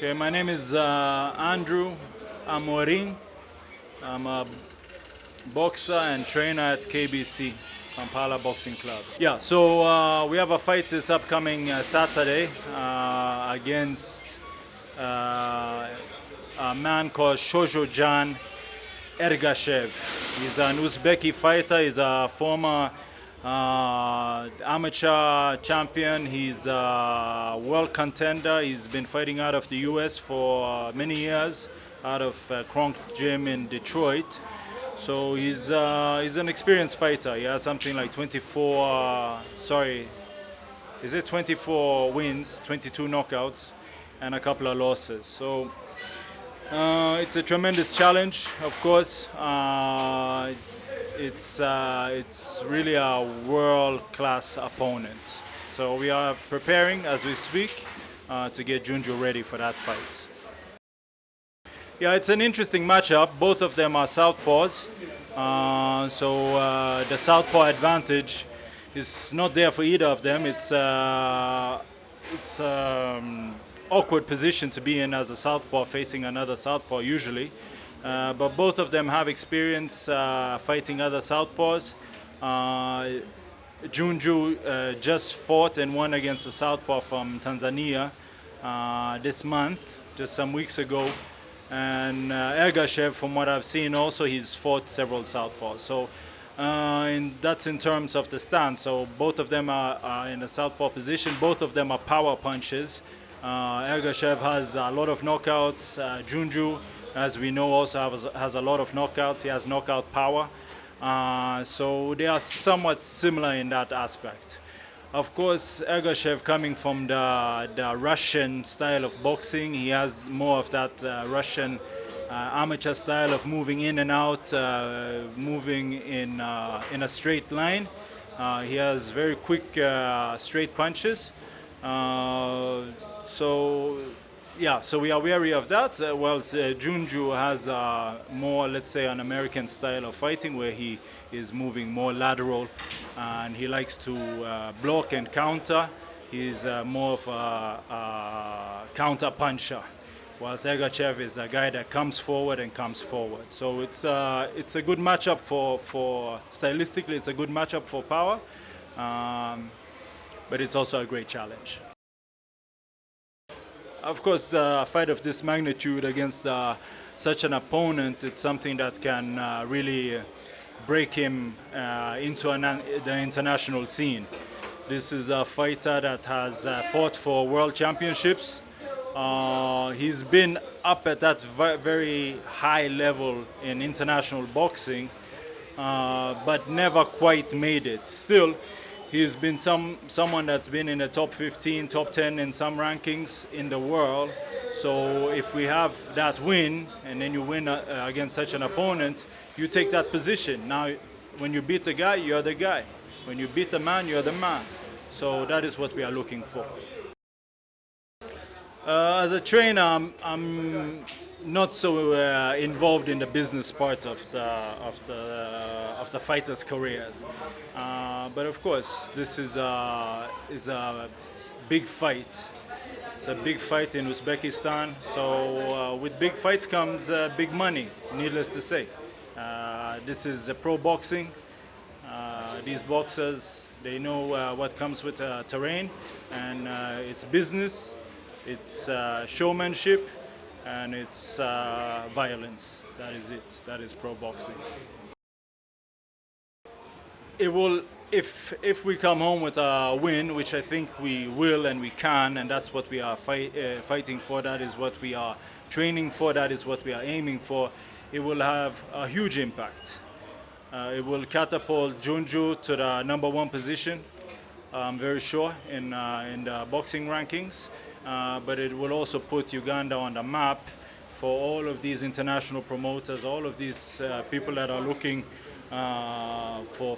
Okay, my name is Andrew Amorin. I'm a boxer and trainer at KBC, Kampala Boxing Club. Yeah, so we have a fight this upcoming Saturday against a man called Shojojan Ergashev. He's an Uzbeki fighter. He's a former amateur champion. He's a world contender. He's been fighting out of the US for many years, out of Kronk Gym in Detroit. So he's an experienced fighter. He has something like 24 wins, 22 knockouts, and a couple of losses. So it's a tremendous challenge, of course. It's really a world-class opponent. So we are preparing as we speak to get Junju ready for that fight. Yeah, it's an interesting matchup. Both of them are southpaws. So the southpaw advantage is not there for either of them. It's awkward position to be in as a southpaw facing another southpaw usually. But both of them have experience fighting other southpaws. Junju just fought and won against a southpaw from Tanzania this month, just some weeks ago. And Ergashev, from what I've seen also, he's fought several southpaws. So that's in terms of the stance. So both of them are in a southpaw position. Both of them are power punches. Ergashev has a lot of knockouts. Junju, as we know, also has a lot of knockouts. He has knockout power. So they are somewhat similar in that aspect. Of course, Ergashev, coming from the Russian style of boxing, he has more of that Russian amateur style of moving in and out, moving in a straight line. He has very quick straight punches. So we are wary of that. Whilst Junju has more, let's say, an American style of fighting where he is moving more lateral and he likes to block and counter. He's more of a counter puncher, whilst Ergashev is a guy that comes forward and comes forward. So it's a good matchup for stylistically, it's a good matchup for power, but it's also a great challenge. Of course, the fight of this magnitude against such an opponent, it's something that can really break him into the international scene. This is a fighter that has fought for world championships. He's been up at that very high level in international boxing, but never quite made it. Still, he's been someone that's been in the top 15, top 10 in some rankings in the world. So if we have that win, and then you win against such an opponent, you take that position. Now, when you beat the guy, you're the guy. When you beat the man, you're the man. So that is what we are looking for. As a trainer, I'm not so involved in the business part of the fighters' careers, but of course this is a big fight. It's a big fight in Uzbekistan. So with big fights comes big money. Needless to say, this is pro boxing. These boxers, they know what comes with terrain, and it's business. It's showmanship, and it's violence. That is it. That is pro boxing. It will, if we come home with a win, which I think we will and we can, and that's what we are fighting for. That is what we are training for. That is what we are aiming for. It will have a huge impact. It will catapult Junju to the #1 position. I'm very sure in the boxing rankings. But it will also put Uganda on the map for all of these international promoters, all of these people that are looking for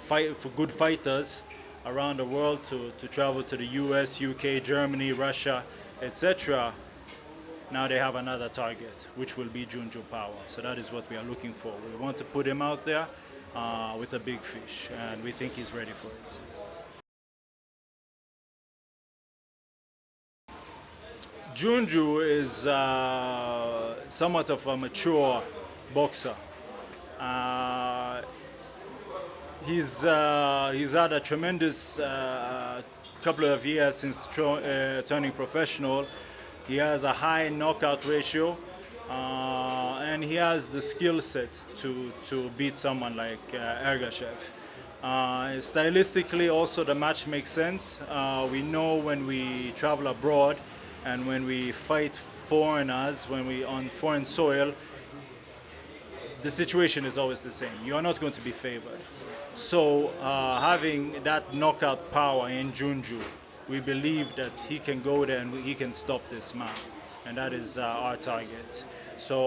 good fighters around the world to travel to the US, UK, Germany, Russia, etc. Now they have another target, which will be Junju Power. So that is what we are looking for. We want to put him out there with a big fish, and we think he's ready for it. Junju is somewhat of a mature boxer. Uh, he's had a tremendous couple of years since turning professional. He has a high knockout ratio, and he has the skill set to beat someone like Ergashev. Stylistically, also the match makes sense. We know when we travel abroad and when we fight foreigners, when we on foreign soil, the situation is always the same. You are not going to be favored. So having that knockout power in Junju, we believe that he can go there and he can stop this man. And that is our target. So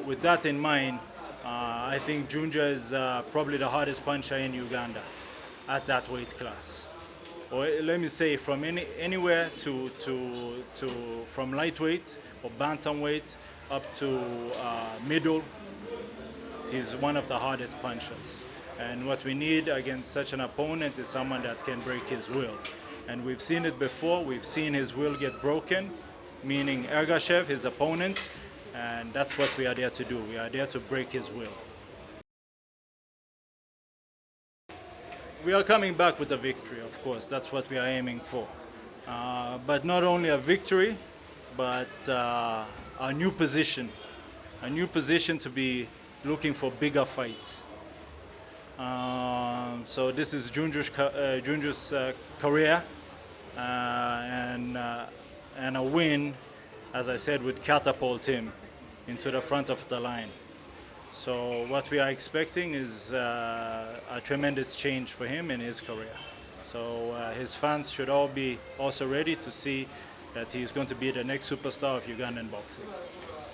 with that in mind, I think Junju is probably the hardest puncher in Uganda at that weight class. Or let me say from anywhere from lightweight or bantamweight up to middle. He's one of the hardest punchers. And what we need against such an opponent is someone that can break his will. And we've seen it before. We've seen his will get broken, meaning Ergashev, his opponent, and that's what we are there to do. We are there to break his will. We are coming back with a victory, of course. That's what we are aiming for. But not only a victory, but a new position. A new position to be looking for bigger fights. So this is Junju's career, and a win, as I said, would catapult him into the front of the line. So what we are expecting is a tremendous change for him in his career. So his fans should all be also ready to see that he's going to be the next superstar of Ugandan boxing.